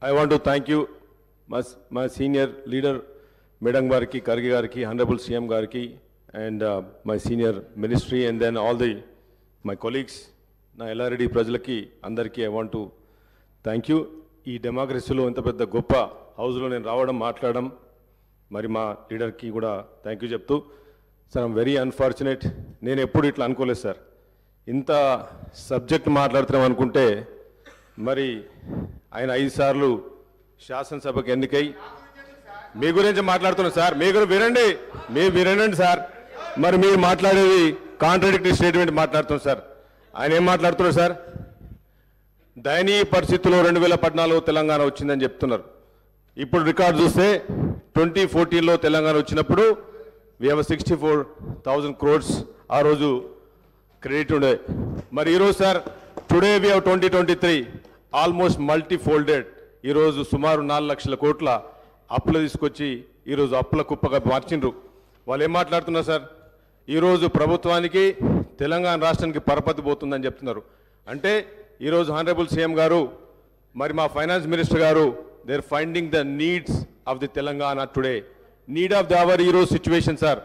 I want to thank you, my senior leader, Madam Garki, Kargi Garki, Honorable CM Garki, and my senior ministry, and then all my colleagues. Na LRD Prajalaki, Andarki, I want to thank you. ఈ డెమోక్రసీలో ఇంత పెద్ద గొప్ప హౌస్లో నేను రావడం మాట్లాడడం మరి మా లీడర్కి కూడా థ్యాంక్ యూ చెప్తూ సార్ ఐమ్ వెరీ అన్ఫార్చునేట్. నేను ఎప్పుడు ఇట్లా అనుకోలేదు సార్, ఇంత సబ్జెక్ట్ మాట్లాడుతున్నాం అనుకుంటే మరి ఆయన 5 సార్లు శాసనసభకు ఎన్నికై మీ గురించి మాట్లాడుతున్నాను సార్. మీ గురించి వినండి సార్. మరి మీరు మాట్లాడేది కాంట్రాడిక్టరీ స్టేట్మెంట్ మాట్లాడుతున్నాం సార్. ఆయన ఏం మాట్లాడుతున్నారు సార్? దయనీయ పరిస్థితుల్లో 2014 తెలంగాణ వచ్చిందని చెప్తున్నారు. ఇప్పుడు రికార్డు చూస్తే 2014లో తెలంగాణ వచ్చినప్పుడు we have 64,000 crores ఆ రోజు క్రెడిట్ ఉండే. మరి ఈరోజు sir today we have 2023 almost multifolded. ఈరోజు సుమారు 4 లక్షల కోట్ల అప్పులు తీసుకొచ్చి ఈరోజు అప్పుల కుప్పగా మార్చిండ్రు. వాళ్ళు ఏం మాట్లాడుతున్నారు సార్? ఈరోజు ప్రభుత్వానికి తెలంగాణ రాష్ట్రానికి పరపతి పోతుందని చెప్తున్నారు. అంటే ఈరోజు హానరబుల్ సీఎం గారు మరి మా ఫైనాన్స్ మినిస్టర్ గారు they are finding the needs of the Telangana today, need of the hour ఈరోజు సిచ్యువేషన్ సార్.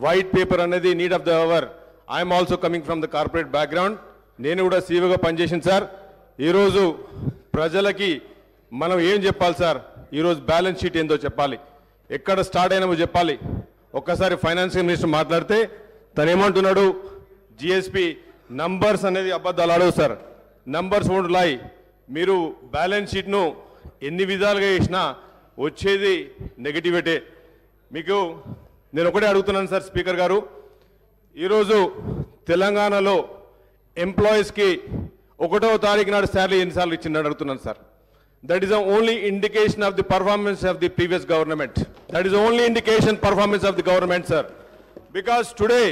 వైట్ పేపర్ అనేది need of the hour. I'm also coming from the corporate background. నేను కూడా సీఈఓగా పనిచేసింది sir. ఈరోజు ప్రజలకి మనం ఏం చెప్పాలి సార్? ఈరోజు బ్యాలెన్స్ షీట్ ఏందో చెప్పాలి, ఎక్కడ స్టార్ట్ అయినామో చెప్పాలి. ఒక్కసారి ఫైనాన్స్ మినిస్టర్ మాట్లాడితే తను ఏమంటున్నాడు? జిఎస్పి నంబర్స్ అనేది అబద్ధాలు ఆడవు సార్, నంబర్స్ వోంట్ లై. మీరు బ్యాలెన్స్ షీట్ను ఎన్ని విధాలుగా చేసినా వచ్చేది నెగటివిటీ. మీకు నేను ఒకటే అడుగుతున్నాను సార్ స్పీకర్ గారు, ఈరోజు తెలంగాణలో ఎంప్లాయీస్కి 1వ తారీఖు నాడు శాలరీ ఎన్నిసార్లు ఇచ్చిందని అడుగుతున్నాను sir. That is the only indication of the performance of the previous government. That is only indication performance of the government sir. Because today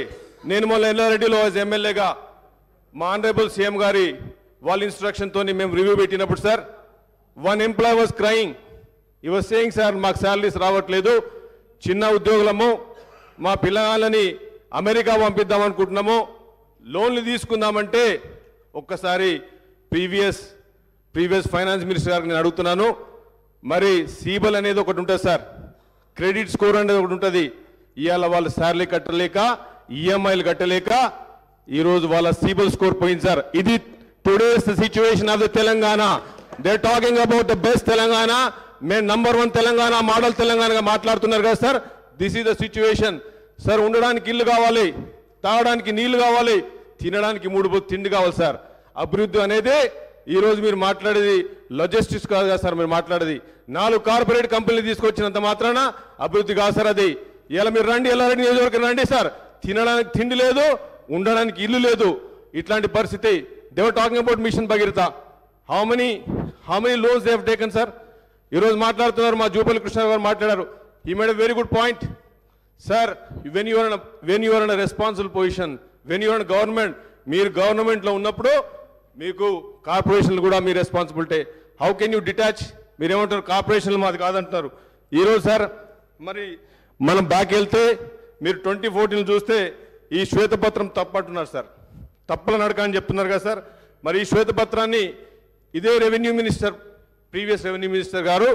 నేను మొన్న ఎల్లారెడ్డిలో ఎమ్మెల్యేగా మా ఆనరబుల్ సీఎం గారి వాళ్ళ ఇన్స్ట్రక్షన్తో మేము రివ్యూ పెట్టినప్పుడు సార్, 1 ఎంప్లాయ్ వాజ్ క్రయింగ్. ఈ was saying sir మాకు శాలరీస్ రావట్లేదు, చిన్న ఉద్యోగులము, మా పిల్లలని అమెరికా పంపిద్దాం అనుకుంటున్నాము, లోన్లు తీసుకుందామంటే ఒక్కసారి ప్రీవియస్ ఫైనాన్స్ మినిస్టర్ గారికి నేను అడుగుతున్నాను. మరి సీబల్ అనేది ఒకటి ఉంటుంది సార్, క్రెడిట్ స్కోర్ అనేది ఒకటి ఉంటుంది. ఇవాళ వాళ్ళు శాలరీ కట్టలేక ఈఎంఐలు కట్టలేక ఈరోజు వాళ్ళ సీబల్ స్కోర్ పోయింది సార్. ఇది today's situation of the Telangana. They talking about the best Telangana. మేము నంబర్ 1 తెలంగాణ, మోడల్ తెలంగాణగా మాట్లాడుతున్నారు కదా sir. This is the situation sir. ఉండడానికి ఇల్లు కావాలి, తాగడానికి నీళ్లు కావాలి, తినడానికి 3 తిండి కావాలి సార్. అభివృద్ధి అనేది ఈరోజు మీరు మాట్లాడేది లాజిస్టిక్స్ కాదు కదా సార్. మీరు మాట్లాడేది 4 కార్పొరేట్ కంపెనీలు తీసుకొచ్చినంత మాత్రాన అభివృద్ధి కాదు సార్ అది. ఇలా మీరు రండి, ఎల్లారెడ్డి నియోజకవర్గం రండి సార్, తినడానికి తిండి లేదు, ఉండడానికి ఇల్లు లేదు. ఇట్లాంటి పరిస్థితి. They were talking about mission Bhagiratha. How many loans they have taken sir? ఈరోజు మాట్లాడుతున్నారు మా జూపల్లి కృష్ణ గారు మాట్లాడారు. He made a very good point sir. When you are in responsible position, when you are in government, మీరు గవర్నమెంట్లో ఉన్నప్పుడు మీకు కార్పొరేషన్లు కూడా మీ responsibility. How can you detach? మీరు ఏమంటారు? కార్పొరేషన్లు మాది కాదంటున్నారు. ఈరోజు సార్ మరి మనం బ్యాక్ వెళ్తే మీరు 2014 చూస్తే ఈ శ్వేతపత్రం తప్పంటున్నారు సార్, తప్పుల నడక అని చెప్తున్నారు కదా సార్. మరి ఈ శ్వేతపత్రాన్ని ఇదే ప్రీవియస్ రెవెన్యూ మినిస్టర్ గారు